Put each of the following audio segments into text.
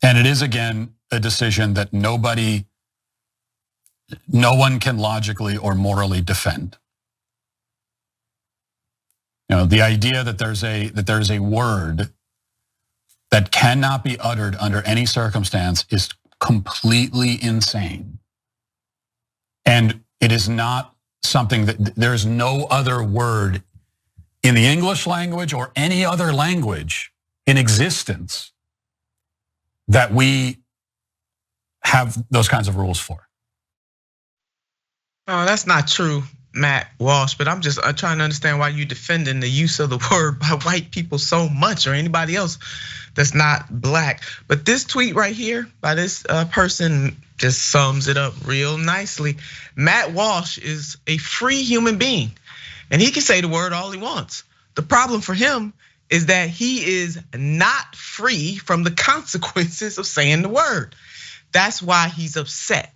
And it is, again, a decision that no one can logically or morally defend. You know, the idea that there's a word that cannot be uttered under any circumstance is completely insane. And it is not something that there's no other word in the English language or any other language in existence that we have those kinds of rules for. Oh, that's not true, Matt Walsh, but I'm just trying to understand why you defending the use of the word by white people so much, or anybody else that's not black. But this tweet right here by this person just sums it up real nicely. Matt Walsh is a free human being, and he can say the word all he wants. The problem for him is that he is not free from the consequences of saying the word. That's why he's upset.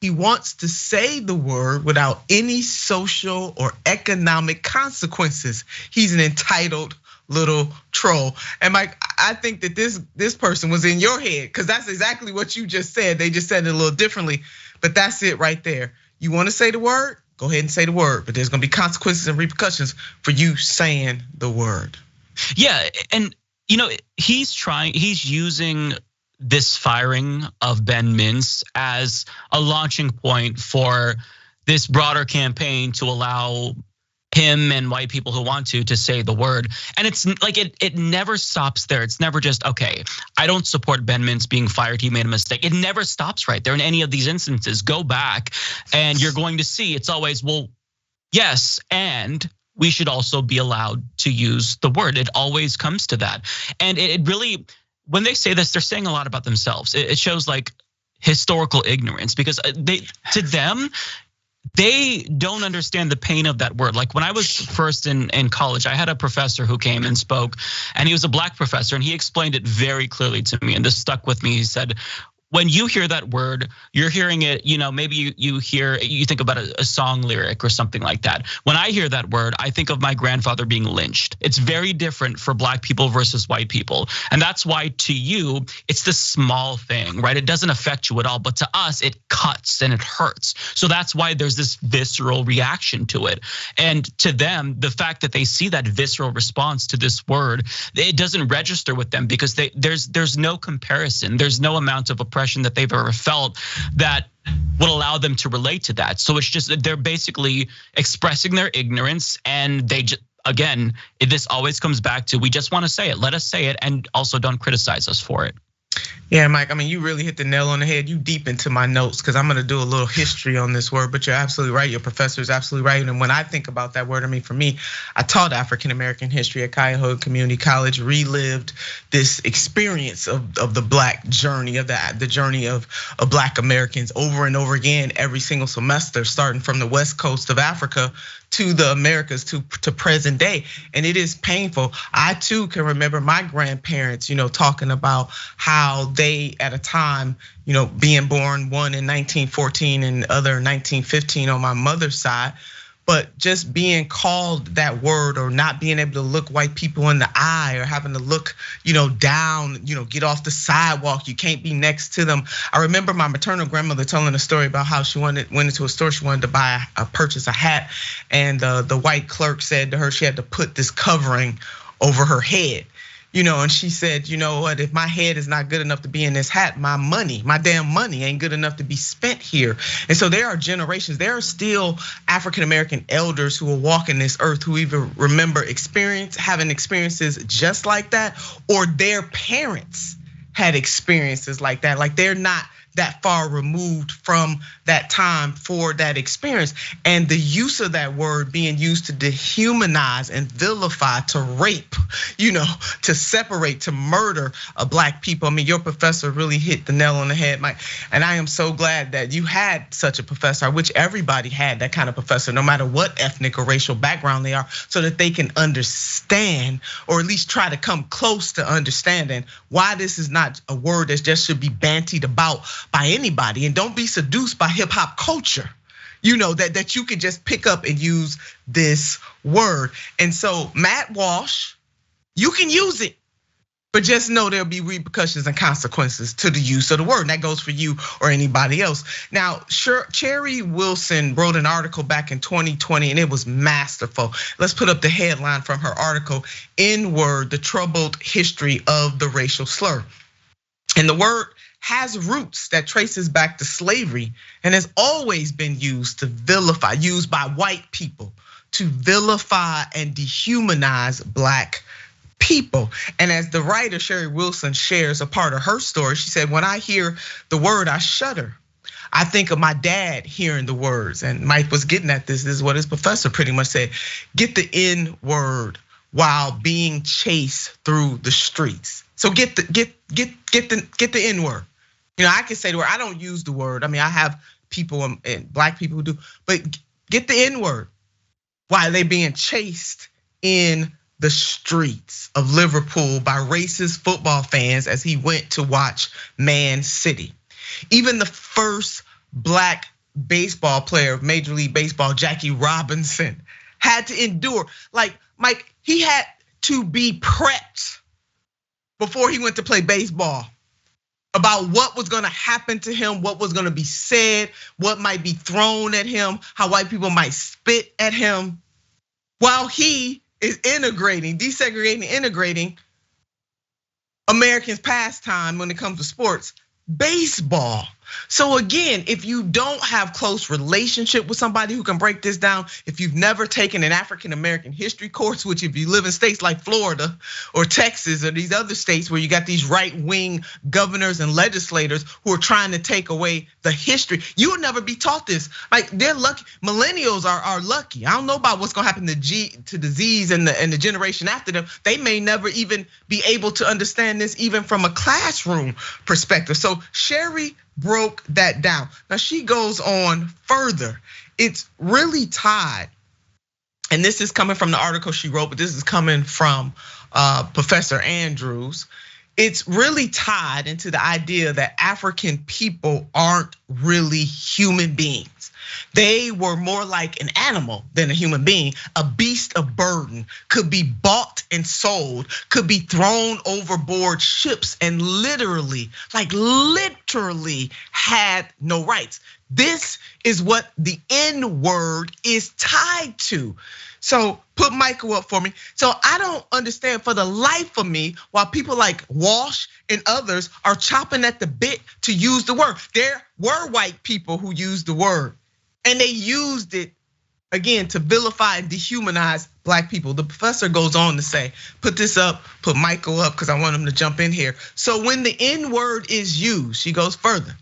He wants to say the word without any social or economic consequences. He's an entitled little troll. And Mike, I think that this person was in your head, because that's exactly what you just said. They just said it a little differently, but that's it right there. You want to say the word? Go ahead and say the word, but there's gonna be consequences and repercussions for you saying the word. Yeah, and he's using this firing of Ben Mintz as a launching point for this broader campaign to allow him and white people who want to say the word. And it's like it never stops there. It's never just, okay, I don't support Ben Mintz being fired, he made a mistake. It never stops right there in any of these instances. Go back and you're going to see it's always, well, yes, and we should also be allowed to use the word. It always comes to that. And it really, when they say this, they're saying a lot about themselves. It shows like historical ignorance, because to them, they don't understand the pain of that word. Like when I was first in college, I had a professor who came and spoke, and he was a black professor, and he explained it very clearly to me, and this stuck with me. He said, when you hear that word, you're hearing it, maybe you think about a song lyric or something like that. When I hear that word, I think of my grandfather being lynched. It's very different for black people versus white people. And that's why to you, it's this small thing, right? It doesn't affect you at all, but to us, it cuts and it hurts. So that's why there's this visceral reaction to it. And to them, the fact that they see that visceral response to this word, it doesn't register with them, because there's no comparison. There's no amount of oppression that they've ever felt that would allow them to relate to that. So it's just that they're basically expressing their ignorance, and they just, again, this always comes back to, we just want to say it. Let us say it, and also don't criticize us for it. Yeah, Mike, I mean, you really hit the nail on the head. You deep into my notes, because I'm gonna do a little history on this word, but you're absolutely right. Your professor is absolutely right. And when I think about that word, I mean, for me, I taught African-American history at Cuyahoga Community College, relived this experience of the black journey, of the journey of black Americans over and over again, every single semester, starting from the West Coast of Africa to the Americas to present day. And it is painful. I too can remember my grandparents, talking about how they at a time, being born, one in 1914 and the other in 1915 on my mother's side, but just being called that word, or not being able to look white people in the eye, or having to look, down, get off the sidewalk. You can't be next to them. I remember my maternal grandmother telling a story about how she went into a store. She wanted to purchase a hat, and the white clerk said to her she had to put this covering over her head. And she said, you know what, if my head is not good enough to be in this hat, my damn money ain't good enough to be spent here. And so there are generations, there are still African-American elders who are walking this earth who even remember having experiences just like that, or their parents had experiences like that. Like they're not that far removed from that time for that experience. And the use of that word being used to dehumanize and vilify, to rape, to separate, to murder black people. I mean, your professor really hit the nail on the head, Mike. And I am so glad that you had such a professor. I wish everybody had that kind of professor, no matter what ethnic or racial background they are, so that they can understand, or at least try to come close to understanding why this is not a word that just should be bantied about by anybody. And don't be seduced by hip hop culture, that you could just pick up and use this word. And so Matt Walsh, you can use it. But just know there'll be repercussions and consequences to the use of the word. And that goes for you or anybody else. Now, Cherry Wilson wrote an article back in 2020 and it was masterful. Let's put up the headline from her article, N-word, the troubled history of the racial slur. And the word has roots that traces back to slavery and has always been used to vilify, used by white people to vilify and dehumanize Black people. And as the writer Sherry Wilson shares a part of her story, she said, when I hear the word, I shudder. I think of my dad hearing the words, and Mike was getting at this. This is what his professor pretty much said: get the N word while being chased through the streets. So get the N word. You know, I can say the word. I don't use the word. I mean, I have people and Black people who do, but get the N word while they being chased in the streets of Liverpool by racist football fans as he went to watch Man City. Even the first Black baseball player of Major League Baseball, Jackie Robinson, had to endure. Like, Mike, he had to be prepped before he went to play baseball about what was gonna happen to him, what was gonna be said, what might be thrown at him, how white people might spit at him, while he is integrating, desegregating, integrating Americans' pastime when it comes to sports, baseball. So again, if you don't have close relationship with somebody who can break this down, if you've never taken an African American history course, which if you live in states like Florida or Texas or these other states where you got these right-wing governors and legislators who are trying to take away the history, you will never be taught this. Like, they're lucky, millennials are lucky. I don't know about what's gonna happen to the Z's and the generation after them. They may never even be able to understand this even from a classroom perspective. So Sherry broke that down. Now she goes on further. It's really tied, and this is coming from the article she wrote, but this is coming from Professor Andrews. It's really tied into the idea that African people aren't really human beings. They were more like an animal than a human being, a beast of burden, could be bought and sold, could be thrown overboard ships, and literally had no rights. This is what the N word is tied to. So put Michael up for me. So I don't understand for the life of me why people like Walsh and others are chopping at the bit to use the word. There were white people who used the word, and they used it again to vilify and dehumanize Black people. The professor goes on to say, put this up, put Michael up, because I want him to jump in here. So when the N word is used, she goes further,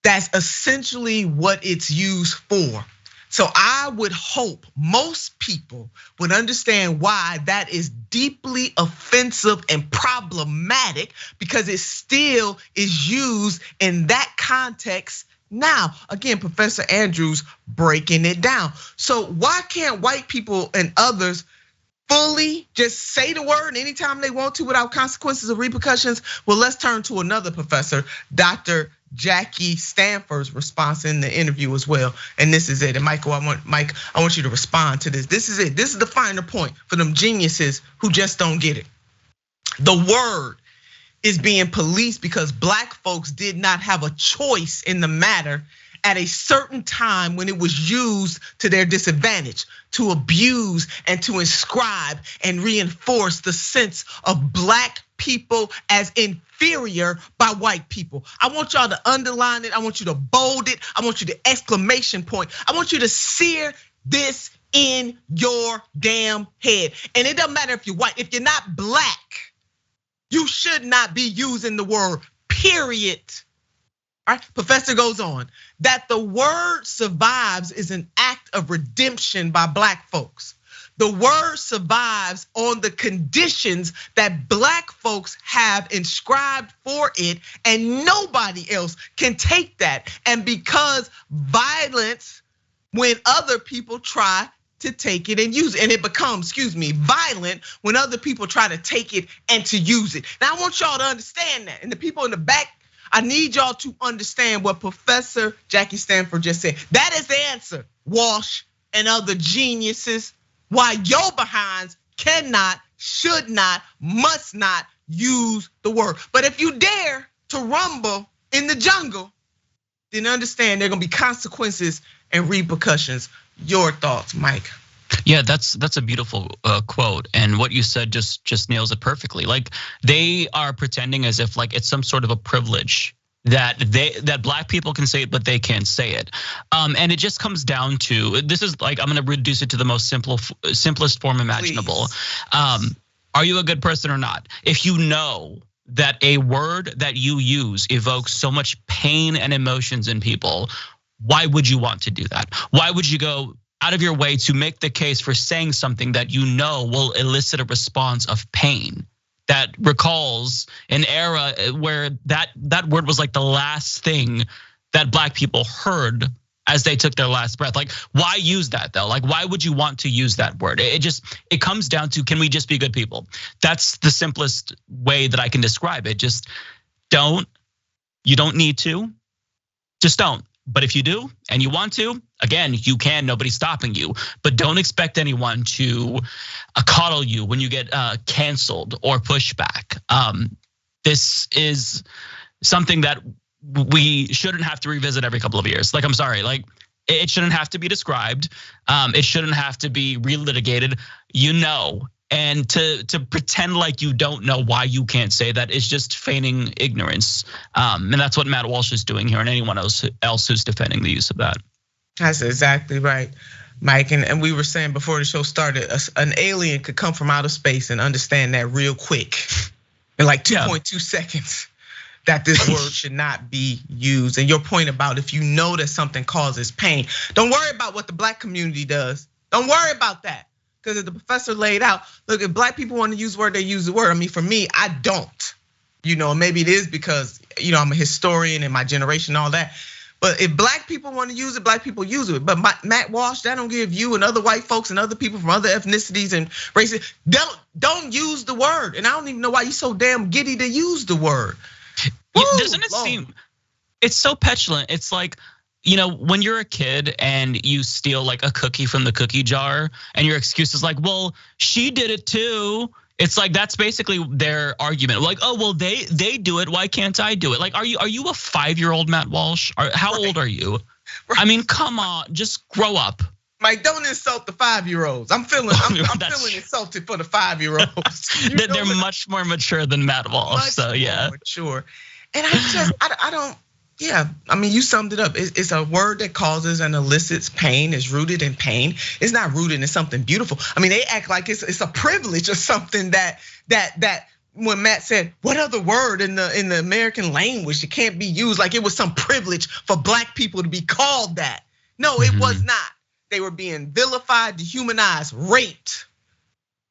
that's essentially what it's used for. So I would hope most people would understand why that is deeply offensive and problematic, because it still is used in that context now. Again, Professor Andrews breaking it down. So why can't white people and others fully just say the word anytime they want to without consequences or repercussions? Well, let's turn to another professor, Dr. Jackie Stanford's response in the interview as well. And this is it. And Michael, I want you to respond to this. This is it. This is the finer point for them geniuses who just don't get it. The word is being policed because Black folks did not have a choice in the matter at a certain time when it was used to their disadvantage, to abuse and to inscribe and reinforce the sense of Black people as inferior by white people. I want y'all to underline it. I want you to bold it. I want you to exclamation point. I want you to sear this in your damn head. And it doesn't matter if you're white. If you're not Black, you should not be using the word, period. All right, professor goes on, that the word survives is an act of redemption by Black folks. The word survives on the conditions that Black folks have inscribed for it, and nobody else can take that. And because violence, when other people try to take it and use it, and it becomes, violent when other people try to take it and to use it. Now I want y'all to understand that, and the people in the back, I need y'all to understand what Professor Jackie Stanford just said. That is the answer, Walsh and other geniuses, why your behinds cannot, should not, must not use the word. But if you dare to rumble in the jungle, then understand there are gonna be consequences and repercussions. Your thoughts, Mike? Yeah, that's a beautiful quote, and what you said just nails it perfectly. Like, they are pretending as if like it's some sort of a privilege that black people can say it, but they can't say it. And it just comes down to, this is like, I'm gonna reduce it to the most simplest form imaginable. Are you a good person or not? If you know that a word that you use evokes so much pain and emotions in people, why would you want to do that? Why would you go out of your way to make the case for saying something that you know will elicit a response of pain that recalls an era where that word was like the last thing that black people heard as they took their last breath? Like, why use that though? Like, why would you want to use that word? It comes down to, can we just be good people? That's the simplest way that I can describe it. Just don't. You don't need to. Just don't. But if you do and you want to, again, you can, nobody's stopping you. But don't expect anyone to coddle you when you get canceled or pushed back. This is something that we shouldn't have to revisit every couple of years. Like, I'm sorry, like, it shouldn't have to be described. It shouldn't have to be relitigated, and to pretend like you don't know why you can't say that is just feigning ignorance. And that's what Matt Walsh is doing here, and anyone else who's defending the use of that. That's exactly right, Mike. And we were saying before the show started, an alien could come from outer space and understand that real quick in like 2.2 seconds, that this word should not be used. And your point about, if you know that something causes pain, don't worry about what the black community does. Don't worry about that. Because as the professor laid out, look, if black people want to use the word, they use the word. I mean, for me, I don't. Maybe it is because I'm a historian and my generation and all that. But if black people want to use it, black people use it. But Matt Walsh, that don't give you and other white folks and other people from other ethnicities and races, don't use the word. And I don't even know why you're so damn giddy to use the word. Doesn't it seem, it's so petulant. It's like, when you're a kid and you steal like a cookie from the cookie jar and your excuse is like, well, she did it too. It's like, that's basically their argument. Like, oh, well, they do it. Why can't I do it? Like, are you a 5-year-old Matt Walsh? How old are you? Right. I mean, come on, just grow up. Mike, don't insult the 5-year-olds. I'm feeling insulted for the 5-year-olds. They're much more mature than Matt Walsh. So yeah, mature. And I don't. Yeah, I mean, you summed it up. It's a word that causes and elicits pain. It's rooted in pain. It's not rooted in something beautiful. I mean, they act like it's a privilege or something that when Matt said, what other word in the American language, it can't be used, like it was some privilege for black people to be called that. No, it was not. They were being vilified, dehumanized, raped,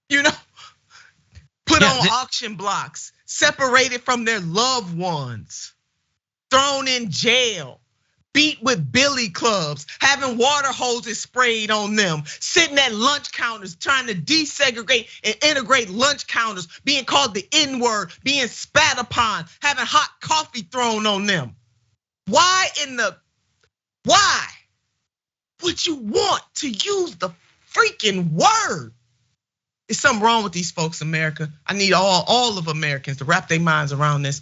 put on auction blocks, separated from their loved ones, thrown in jail, beat with billy clubs, having water hoses sprayed on them, sitting at lunch counters trying to desegregate and integrate lunch counters, being called the N-word, being spat upon, having hot coffee thrown on them. Why would you want to use the freaking word? There's something wrong with these folks, America. I need all of Americans to wrap their minds around this.